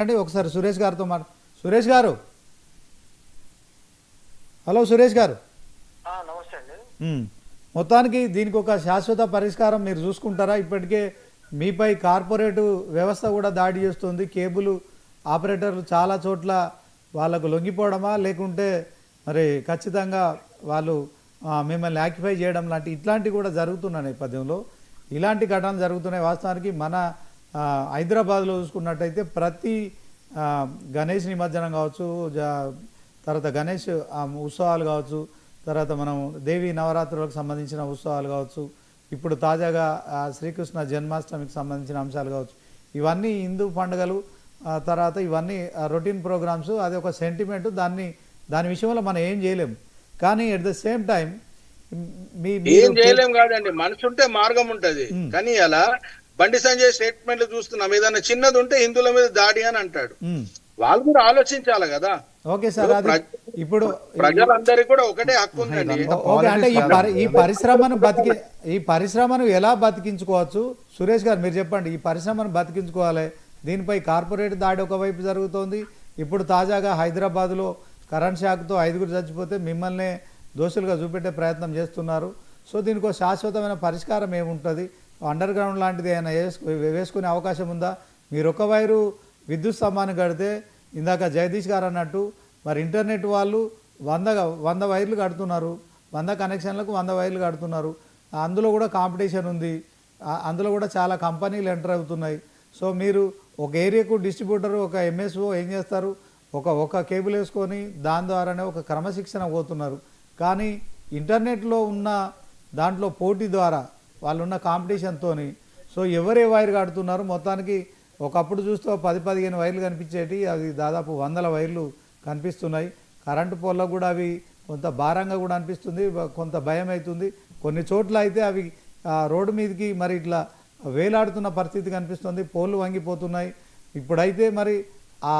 అండి ఒకసారి సురేష్ గారితో సురేష్ గారు, హలో సురేష్ గారు. నమస్తే అండి. మొత్తానికి దీనికి ఒక శాశ్వత పరిష్కారం మీరు చూసుకుంటారా? ఇప్పటికే మీపై కార్పొరేటు వ్యవస్థ కూడా దాడి చేస్తుంది. కేబుల్ ఆపరేటర్లు చాలా చోట్ల వాళ్ళకు లొంగిపోవడమా, లేకుంటే మరి ఖచ్చితంగా వాళ్ళు మిమ్మల్ని యాక్టిఫై చేయడం ఇట్లాంటివి కూడా జరుగుతున్న నేపథ్యంలో ఇలాంటి ఘటనలు జరుగుతున్నాయి. వాస్తవానికి మన హైదరాబాద్లో చూసుకున్నట్టయితే ప్రతి గణేష్ నిమజ్జనం కావచ్చు, తర్వాత గణేష్ ఉత్సవాలు కావచ్చు, తర్వాత మనం దేవి నవరాత్రులకు సంబంధించిన ఉత్సవాలు కావచ్చు, ఇప్పుడు తాజాగా శ్రీకృష్ణ జన్మాష్టమికి సంబంధించిన అంశాలు కావచ్చు, ఇవన్నీ హిందూ పండుగలు. తర్వాత ఇవన్నీ రొటీన్ ప్రోగ్రామ్స్, అది ఒక సెంటిమెంట్. దాని విషయంలో మనం ఏం చేయలేము. కానీ ఎట్ ద సేమ్ టైం ఏం చేయలేం కాదండి, మనసు ఉంటే మార్గం ఉంటది. కానీ అలా బండి సంజయ్ స్టేట్మెంట్లు చూస్తున్నాం, ఏదైనా చిన్నది ఉంటే హిందువుల మీద దాడి అని అంటాడు. వాళ్ళు కూడా ఆలోచించాలి కదా. ఓకే సార్, అది ఇప్పుడు ప్రజలందరికీ కూడా ఒకటే హక్కు ఉందండి. అంటే ఈ పరిశ్రమను ఎలా బతికించుకోవచ్చు? సురేష్ గారు మీరు చెప్పండి. ఈ పరిశ్రమను బతికించుకోవాలి, దీనిపై కార్పొరేట్ దాడి ఒకవైపు జరుగుతోంది. ఇప్పుడు తాజాగా హైదరాబాద్లో కరెంట్ షాక్తో 5గురు చచ్చిపోతే మిమ్మల్ని దోషులుగా చూపెట్టే ప్రయత్నం చేస్తున్నారు. సో దీనికి ఒక శాశ్వతమైన పరిష్కారం ఏముంటుంది? అండర్ గ్రౌండ్ లాంటిది ఏమైనా వేసుకునే అవకాశం ఉందా? మీరు ఒక వైరు విద్యుత్ స్తంభాన్ని కడితే, ఇందాక జగదీష్ గారు అన్నట్టు మరి ఇంటర్నెట్ వాళ్ళు 100 వైర్లు కడుతున్నారు, 100 కనెక్షన్లకు 100 వైర్లు కడుతున్నారు. అందులో కూడా కాంపిటీషన్ ఉంది, అందులో కూడా చాలా కంపెనీలు ఎంటర్ అవుతున్నాయి. సో మీరు ఒక ఏరియాకు డిస్ట్రిబ్యూటర్, ఒక ఎంఎస్ఓ ఏం చేస్తారు, ఒక కేబుల్ వేసుకొని దాని ద్వారానే ఒక క్రమశిక్షణ పోతున్నారు. కానీ ఇంటర్నెట్లో ఉన్న దాంట్లో పోటీ ద్వారా వాళ్ళు ఉన్న కాంపిటీషన్తో సో ఎవరే వైర్ కడుతున్నారు. మొత్తానికి ఒకప్పుడు చూస్తే 10-15 వైర్లు కనిపించేటి, అవి దాదాపు 100 వైర్లు కనిపిస్తున్నాయి. కరెంటు పోల్లకు కూడా అవి కొంత భారంగా కూడా అనిపిస్తుంది, కొంత భయం అవుతుంది. కొన్ని చోట్ల అయితే అవి రోడ్డు మీదకి మరి ఇట్లా వేలాడుతున్న పరిస్థితి కనిపిస్తుంది, పోల్లు వంగిపోతున్నాయి. ఇప్పుడైతే మరి ఆ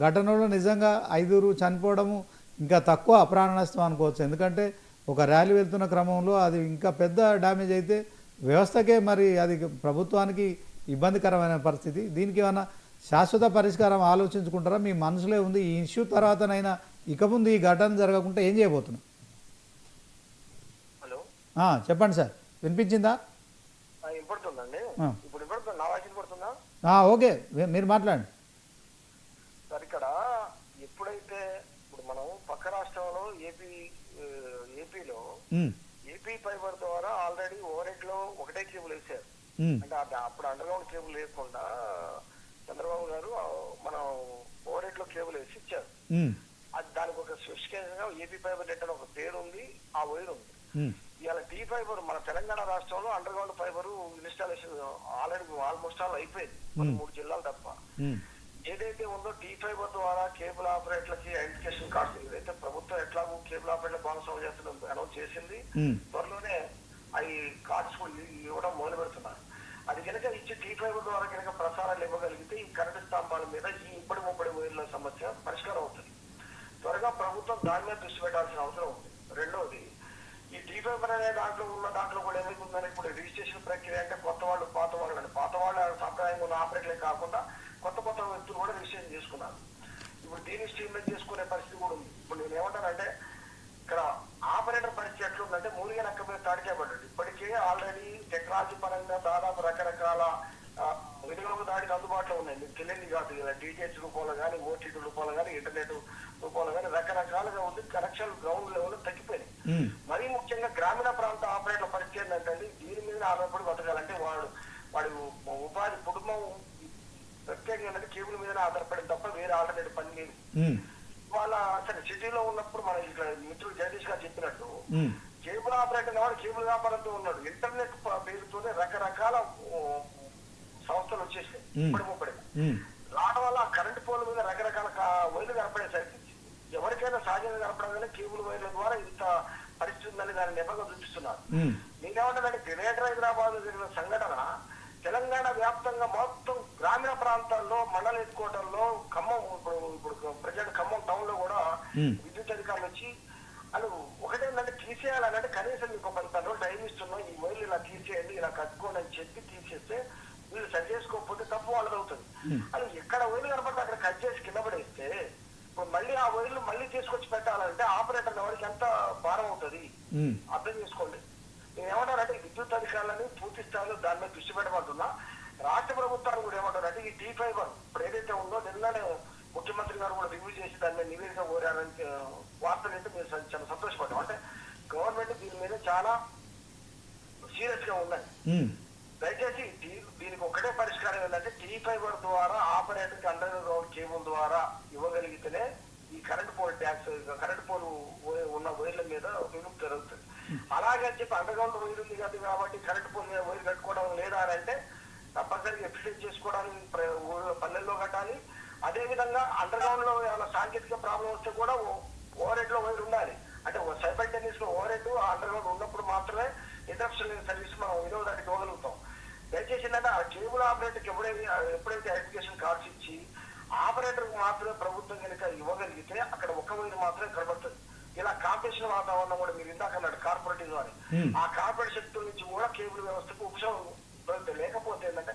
ఘటనలో నిజంగా 5 చనిపోవడము ఇంకా తక్కువ ప్రాణ నష్టం అనుకోవచ్చు. ఎందుకంటే ఒక ర్యాలీ వెళ్తున్న క్రమంలో అది ఇంకా పెద్ద డ్యామేజ్ అయితే వ్యవస్థకే మరి అది ప్రభుత్వానికి ఇబ్బందికరమైన పరిస్థితి. దీనికి ఏమైనా శాశ్వత పరిష్కారం ఆలోచించుకుంటారా? మీ మనసులో ఉంది ఈ ఇష్యూ తర్వాతనైనా ఇక ముందు ఈ ఘటన జరగకుండా ఏం చేయబోతున్నా? హలో, చెప్పండి సార్, వినిపించిందా? ఓకే, మీరు మాట్లాడండి సార్. ఇక్కడ ఎప్పుడైతే ఇప్పుడు మనం పక్క రాష్ట్రంలో ఏపీలో ఏపీ ఫైబర్ ద్వారా ఆల్రెడీ ఓవర్ హెడ్ లో ఒకటే కేబుల్ వేసారు. అంటే అప్పుడు అండర్ గ్రౌండ్ కేబుల్ లేకుండా చంద్రబాబు గారు మనం ఓవర్ హెడ్ లో కేబుల్ వేసి ఇచ్చారు. అది దానికి ఒక స్పెసిఫికేషన్ గా ఏపీ ఫైబర్ నెట్ అని ఒక పేరు ఉంది, ఆ వైర్ ఉంది. ఇవాళ టీ ఫైబర్ మన తెలంగాణ రాష్ట్రంలో under ground fibre installation already almost all అయిపోయింది, 3 జిల్లాలు తప్ప. ఏదైతే ఉందో టీ ఫైబర్ ద్వారా కేబుల్ ఆపరేటర్లకి ఐడెంటిఫికేషన్ కార్డ్స్ ఏదైతే ప్రభుత్వం ఎట్లాగో కేబుల్ ఆపరేటర్ భాగస్వామ్యం చేస్తున్న అనౌన్స్ చేసింది, త్వరలోనే అవి కార్డ్స్ ఇవ్వడం మొదలు పెడుతున్నారు. అది కనుక ఇచ్చి టీ ఫైబర్ ద్వారా కనుక ప్రసారాలు ఇవ్వగలిగితే ఈ కరెంటు స్తంభాల మీద ఈ ఇప్పటి వైర్ల సమస్య పరిష్కారం అవుతుంది. త్వరగా ప్రభుత్వం దాని మీద దృష్టి పెట్టాల్సిన అవసరం ఉంది. రెండవది, ఈ టీ ఫైబర్ అనే దాంట్లో కూడా ఏమైతుందని ఇప్పుడు రిజిస్ట్రేషన్ ప్రక్రియ అంటే పాత వాళ్ళు సాంప్రదాయంగా ఉన్న ఆపరేటర్లే కాకుండా కొత్త వ్యక్తులు కూడా రిజిస్ట్రేషన్ చేసుకున్నారు. ఇప్పుడు దీన్ని స్ట్రీమ్లైన్ చేసుకునే పరిస్థితి కూడా ఉంది. ఇప్పుడు నేను ఏమంటానంటే, ఇక్కడ ఆపరేటర్ పరిస్థితి ఎట్లుందంటే మూలిగా నక్క మీద తాడికేపడ్డాడు. ఇప్పటికే ఆల్రెడీ టెక్నాలజీ పరంగా దాదాపు రకరకాల వినియోగ దాడికి అందుబాటులో ఉన్నాయి. మీకు తెలియని కాదు కదా, డీటెయిల్స్ రూపంలో కానీ, ఓటీటీ రూపంలో కానీ, ఇంటర్నెట్ రూపంలో కానీ రకరకాలుగా ఉంది. కనెక్షన్ గ్రౌండ్ లెవెల్ తగ్గిపోయినాయి. మరీ ముఖ్యంగా గ్రామీణ ప్రాంత ఆపరేటర్ల పరిస్థితి ఏంటంటే, దీని మీద ఆధారపడి బతకాలంటే వాడి ఉపాధి కుటుంబం ప్రత్యేకంగా కేబుల్ మీదనే ఆధారపడింది తప్ప వేరే ఆల్టర్నేటివ్ పని లేదు. వాళ్ళ సరే సిటీలో ఉన్నప్పుడు మన ఇట్లా మిత్రుడు జగదీష్ గారు చెప్పినట్టు కేబుల్ ఆపరేటర్ వాడు కేబుల్ వ్యాపారంతో ఉన్నాడు. ఇంటర్నెట్ పేరుతోనే రకరకాల సంస్థలు వచ్చేసాయి. ఇప్పటి రావడం వల్ల కరెంటు పోల మీద రకరకాల వైర్లు కనపడేసరికి ఎవరికైనా సహజంగా కనపడగానే కేబుల్ వైర్ల ద్వారా ఇంత పరిస్థితి ఉందని దాన్ని నెపంగా చూపిస్తున్నారు. నేనేమంటానంటే, గ్రేటర్ హైదరాబాద్ జరిగిన సంఘటన తెలంగాణ వ్యాప్తంగా మొత్తం గ్రామీణ ప్రాంతాల్లో, మండల హెడ్ క్వార్టర్లో, ఖమ్మం ఇప్పుడు ప్రజెంట్ ఖమ్మం టౌన్ లో కూడా విద్యుత్ అధికారులు వచ్చి వాళ్ళు ఒకటేంటంటే తీసేయాలంటే కనీసం మీకు 10 రోజులు టైం ఇస్తున్నాం, ఈ వైర్లు ఇలా తీసేయండి, ఇలా కట్టుకోండి అని చెప్పి తీసేస్తే వీళ్ళు సరి చేసుకోకపోతే తప్పు వాళ్ళది అవుతుంది. అది ఎక్కడ వైర్లు కనపడితే అక్కడ కట్ చేసి కింద పడేస్తే ఇప్పుడు మళ్ళీ ఆ వైర్లు మళ్ళీ తీసుకొచ్చి పెట్టాలంటే ఆపరేటర్ ఎవరికి ఎంత భారం అవుతుంది అర్థం చేసుకోండి. నేను ఏమంటానంటే విద్యుత్ అధికారులని పూర్తి స్థాయిలో దాని మీద దృష్టి పెట్టమంటున్నా. రాష్ట్ర ప్రభుత్వాలు కూడా ఏమంటారంటే ఈ T5 ఇప్పుడు ఏదైతే ఉందో నిన్ననే ముఖ్యమంత్రి గారు కూడా రివ్యూ చేసి దాని మీద నివేదిక కోరారని వార్తలు అంటే మేము చాలా సంతోషపడ్డాం. అంటే గవర్నమెంట్ దీని మీద చాలా సీరియస్ గా ఉన్నాయి. దయచేసి దీనికి ఒకటే పరిష్కారం ఏంటంటే T5 ద్వారా ఆపరేటర్కి అండర్ గ్రౌండ్ కేబుల్ ద్వారా ఇవ్వగలిగితేనే ఈ current pole tax current pole ఉన్న వైర్ల మీద విముక్తి జరుగుతుంది. అలాగే చెప్పి అండర్ గ్రౌండ్ వైర్ ఉంది కదా కాబట్టి కరెంట్ పోల్ మీద వైర్ కట్టుకోవడం లేదా అని అంటే తప్పనిసరిగా ఎఫిషియెంట్ చేసుకోవడానికి పల్లెల్లో కట్టాలి. అదే విధంగా అండర్ గ్రౌండ్ లో ఏమైనా సాంకేతిక ప్రాబ్లం వస్తే కూడా ఓవర్ హెడ్ లో వైర్ ఉండాలి. అంటే సైమల్టేనియస్ లో ఓవర్ హెడ్ అండర్ గ్రౌండ్ ఉన్నప్పుడు మాత్రమే ఇంటరప్షన్ సర్వీస్ మనం వినియోగదానికి ఇవ్వగలుగుతాం. దయచేసి ఏంటంటే ఆ కేబుల్ ఆపరేటర్కి ఎప్పుడైతే ఐడెంటిఫికేషన్ కార్డ్స్ ఇచ్చి ఆపరేటర్ కు మాత్రమే ప్రభుత్వం కనుక ఇవ్వగలిగితే అక్కడ ఒక వైర్ మాత్రమే కనబడుతుంది. ఇలా కాంపిటీషన్ వాతావరణం కూడా మీరు ఇందాక అన్నాడు కార్పొరేటివ్ అని, ఆ కార్పొరేట్ శక్తుల నుంచి కూడా కేబుల్ వ్యవస్థకు ఉపశమనం దొరుకుతుంది. లేకపోతే ఏంటంటే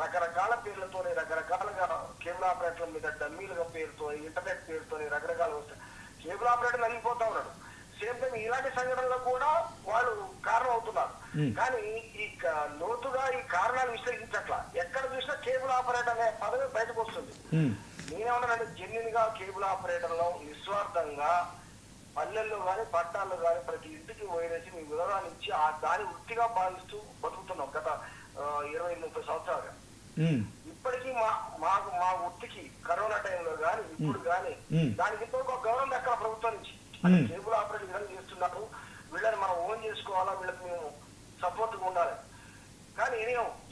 రకరకాల పేర్లతోని రకరకాలుగా కేబుల్ ఆపరేటర్ల మీద డమ్మీలుగా పేరుతో ఇంటర్నెట్ పేరుతో రకరకాల వస్తాయి. కేబుల్ ఆపరేటర్ నలిగిపోతా ఉన్నాడు. సేమ్ టైం ఇలాంటి సంఘటనలకు కూడా వాళ్ళు కారణం అవుతున్నారు. కానీ ఈ లోతుగా ఈ కారణాలు విశ్లేషించట్లా. ఎక్కడ చూసినా కేబుల్ ఆపరేటర్ అనే పదవి బయటకు వస్తుంది. నేనేమన్నానంటే జెన్యున్ గా కేబుల్ ఆపరేటర్ లో నిస్వార్థంగా పల్లెల్లో కానీ పట్టణాల్లో కానీ ప్రతి ఇంటికి వైరేసి మీ వివరాలు ఇచ్చి దాని వృత్తిగా భావిస్తూ బతుకుతున్నాం గత 20-30 సంవత్సరాలుగా. ఇప్పటికీ మా వృత్తికి కరోనా టైంలో కానీ ఇప్పుడు కానీ దానికి ఇంతవరకు ఒక గౌరవం దక్కల ప్రభుత్వం నుంచి. కేబుల్ ఆపరేటర్ విధంగా చేస్తున్నారు, వీళ్ళని మనం ఓన్ చేసుకోవాలా, వీళ్ళకి మేము సపోర్ట్ గా ఉండాలి. కానీ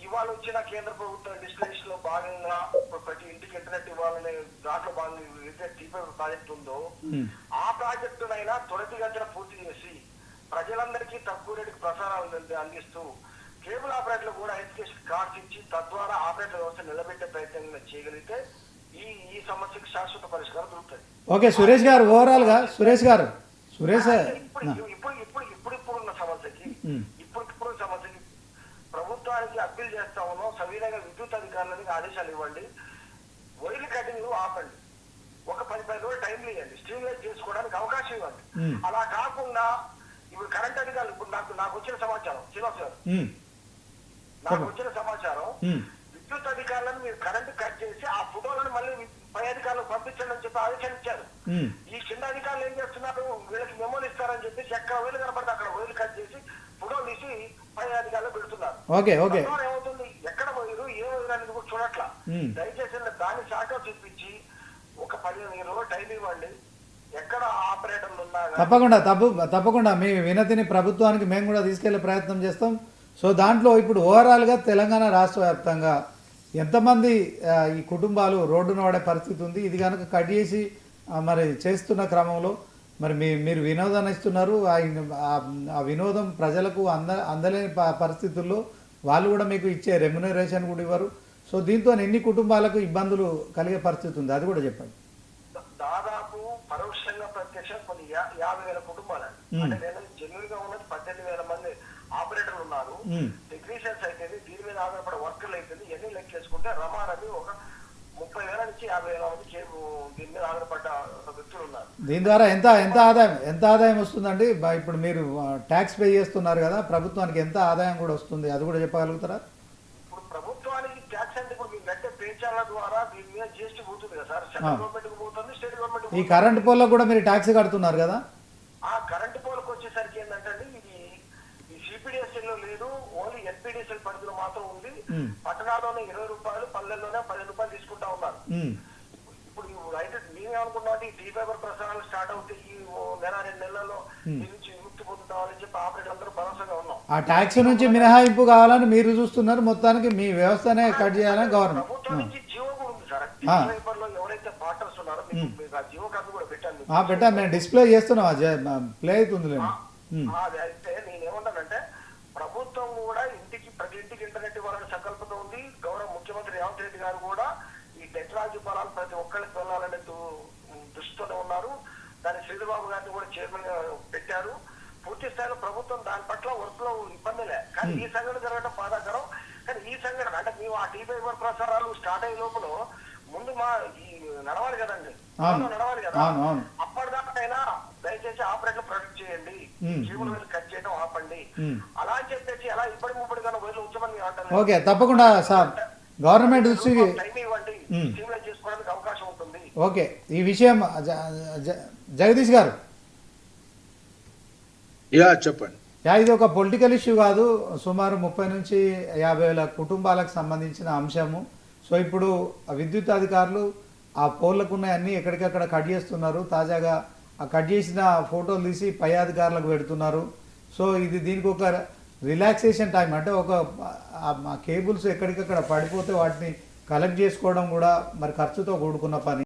ఇవాళ వచ్చిన కేంద్ర ప్రభుత్వం డిస్కషన్ లో భాగంగా ప్రతి ఇంటికి ఇంటర్నెట్ ఇవ్వాలనే దాంట్లో భాగంగా ఏదైతే T5 ప్రాజెక్ట్ ఉందో ఆ ప్రాజెక్టునైనా త్వరితగతిన పూర్తి చేసి ప్రజలందరికీ తక్కువ రేటుకి ప్రసారాలు అందిస్తూ కేబుల్ ఆపరేటర్లు కూడా ఎడ్యుకేషన్ కార్డ్స్ ఇచ్చి తద్వారా ఆపరేటర్ వ్యవస్థ నిలబెట్టే ప్రయత్నం చేయగలిగితే ఈ సమస్యకు శాశ్వత పరిష్కారం దొరుకుతుంది. ఓకే సురేష్ గారు, ఓవరాల్ గా సురేష్ ఇప్పుడున్న సమస్యకి ప్రభుత్వానికి అప్పీల్ చేస్తా ఉన్నాం. సవినయంగా విద్యుత్ అధికారులకి ఆదేశాలు ఇవ్వండి, వైర్లు కటింగ్ ఆపండి, ఒక 10 రోజులు టైం ఇవ్వండి, స్ట్రీమ్లైట్ చేసుకోవడానికి అవకాశం ఇవ్వండి. అలా కాకుండా ఇప్పుడు కరెంట్ అధికారులు ఇప్పుడు నాకు వచ్చిన సమాచారం శ్రీనివాస్ గారు, నాకు వచ్చిన సమాచారం విద్యుత్ అధికారులను మీరు కరెంట్ కట్ చేసి ఆ ఫోటోలను మళ్ళీ పై అధికారులకు పంపించండి అని చెప్పి ఆదేశాలు ఇచ్చారు. ఈ కింద అధికారులు ఏం చేస్తున్నారు, వీళ్ళకి మెమోలు ఇస్తారని చెప్పేసి ఎక్కడ వైర్లు కనపడితే అక్కడ వైర్లు కట్ చేసి ఫోటోలు తీసి పై అధికారులు పెడుతున్నారు. ఏమవుతుంది, ఎక్కడ వైరు ఏ వైరు అనేది కూడా చూడట్లా. దయచేసి దాన్ని శాఖ చూపించి ఒక 15 రోజులు టైం ఇవ్వండి. ఎక్కడ ఆపరేటర్లు ఉన్నా తప్పకుండా మీ వినతిని ప్రభుత్వానికి మేము కూడా తీసుకెళ్లే ప్రయత్నం చేస్తాం. సో దాంట్లో ఇప్పుడు ఓవరాల్గా తెలంగాణ రాష్ట్ర వ్యాప్తంగా ఎంతమంది ఈ కుటుంబాలు రోడ్డున పడే పరిస్థితి ఉంది? ఇది కనుక కట్ చేసి మరి చేస్తున్న క్రమంలో మరి మీరు వినోదాన్ని ఇస్తున్నారు, ఆ వినోదం ప్రజలకు అందలేని పరిస్థితుల్లో వాళ్ళు కూడా మీకు ఇచ్చే రెమ్యునరేషన్ కూడా ఇవ్వరు. సో దీంతో ఎన్ని కుటుంబాలకు ఇబ్బందులు కలిగే పరిస్థితి ఉంది అది కూడా చెప్పండి. దాదాపు పరోక్షంగా ప్రత్యక్షంగా కొన్ని 50,000 కుటుంబాలు. అంటే నేను జెన్యున్ గా ఉన్నది 18,000 మంది ఆపరేటర్లు ఉన్నారు, టెక్నీషియన్స్ అయితే దీని మీద ఆధారపడే వర్కర్లు అయితే ఎన్ని లెక్క చేసుకుంటే రమారని ఒక 30,000 నుంచి 50,000 మంది దీని మీద ఆధారపడ్డ వ్యక్తులు ఉన్నారు. దీని ద్వారా ఎంత ఆదాయం వస్తుందండి? ఇప్పుడు మీరు ట్యాక్స్ పే చేస్తున్నారు కదా, ప్రభుత్వానికి ఎంత ఆదాయం కూడా వస్తుంది అది కూడా చెప్పగలుగుతారా? ఇప్పుడు ప్రభుత్వానికి ట్యాక్స్ అంటే ఇప్పుడు మీరు కట్టే పేచాల ద్వారా దీని మీద GST పోతుంది కదా సార్, సెంట్రల్ గవర్నమెంట్ కు పోతుంది, స్టేట్ గవర్నమెంట్. ఈ కరెంట్ పోల్లకు కూడా మీరు ట్యాక్స్ కడుతున్నారు కదా? ఆ కరెంట్ పోల్కి వచ్చేసరికి ఏంటంటే ఇది ఈ CPDSL లో లేదు, ఓన్లీ NPDSL పరిధిలో మాత్రం ఉంది. పట్టణాల్లోనే 20 రూపాయలు, పల్లెల్లోనే 10 రూపాయలు తీసుకుంటా ఉన్నారు. ఇప్పుడు అయితే మేమేమనుకున్నాం, ఈ T5 ప్రసారాలు స్టార్ట్ అవుతాయి ఈ నెల 2 నెలల్లో దీని నుంచి విముక్తి పొందుతామని చెప్పి ఆపరేటర్ అందరూ భరోసాగా ఉన్నాం. ఆ ట్యాక్స్ నుంచి మినహాయింపు కావాలని మీరు చూస్తున్నారు, మొత్తానికి మీ వ్యవస్థనే కట్ చేయాలని గవర్నమెంట్. ప్రభుత్వం నుంచి జీవో కూడా ఉంది సార్. T5 లో ఎవరైతే పార్టనర్స్ ఉన్నారో మీకు ఆ జీవో కాపీ కూడా పెట్టాను, మేము డిస్ప్లే చేస్తున్నాం, ప్లే అవుతుంది. అది అయితే నేనేమంటానంటే ప్రభుత్వం కూడా ప్రతి ఇంటికి ఇంటర్నెట్ ఇవ్వాలని సంకల్పంతో ఉంది. గౌరవ ముఖ్యమంత్రి రేవంత్ రెడ్డి గారు కూడా ఈ టెక్నాలజీ ఫలాలు ప్రతి ఒక్కరికి వెళ్ళాలనే దృష్టితోనే ఉన్నారు. దాన్ని శ్రీధర్బాబు గారిని కూడా చైర్మన్ గా పెట్టారు. పూర్తి స్థాయిలో ప్రభుత్వం దాని పట్ల వర్క్ లో ఇబ్బంది లే. కానీ ఈ సంఘటన జరగడం బాధాకరం. కానీ ఈ తెలంగాణ అంటే మేము ఆ టీవీ ప్రసారాలు స్టార్ట్ అయ్యే లోపల ముందు మా ఈ నడవాలి కదండి, నడవాలి కదా. అప్పటిదాకైనా దయచేసి ఆపరేటర్ ప్రొటెక్ట్ చేయండి, జీవులు వెళ్ళి కట్ చేయడం ఆపండి, అలా అని చెప్పేసి ఎలా ఇప్పటి ముప్పటి కన్నా వెళ్ళి ఉంచమని అంటారు. ఓకే, తప్పకుండా సార్ గవర్నమెంట్ దృష్టికి టైం ఇవ్వండి, స్ట్రీమ్లైన్ చేసుకోవడానికి అవకాశం ఉంటుంది. ఓకే, ఈ విషయం జగదీష్ గారు చెప్పండి. ఇది ఒక పొలిటికల్ ఇష్యూ కాదు, సుమారు 30 నుంచి 50,000 కుటుంబాలకు సంబంధించిన అంశము. సో ఇప్పుడు విద్యుత్ అధికారులు ఆ పోల్లకు ఉన్నాయన్నీ ఎక్కడికక్కడ కట్ చేస్తున్నారు. తాజాగా ఆ కట్ చేసిన ఫోటోలు తీసి పై అధికారులకు పెడుతున్నారు. సో ఇది దీనికి ఒక రిలాక్సేషన్ టైం, అంటే ఒక కేబుల్స్ ఎక్కడికక్కడ పడిపోతే వాటిని కలెక్ట్ చేసుకోవడం కూడా మరి ఖర్చుతో కూడుకున్న పని.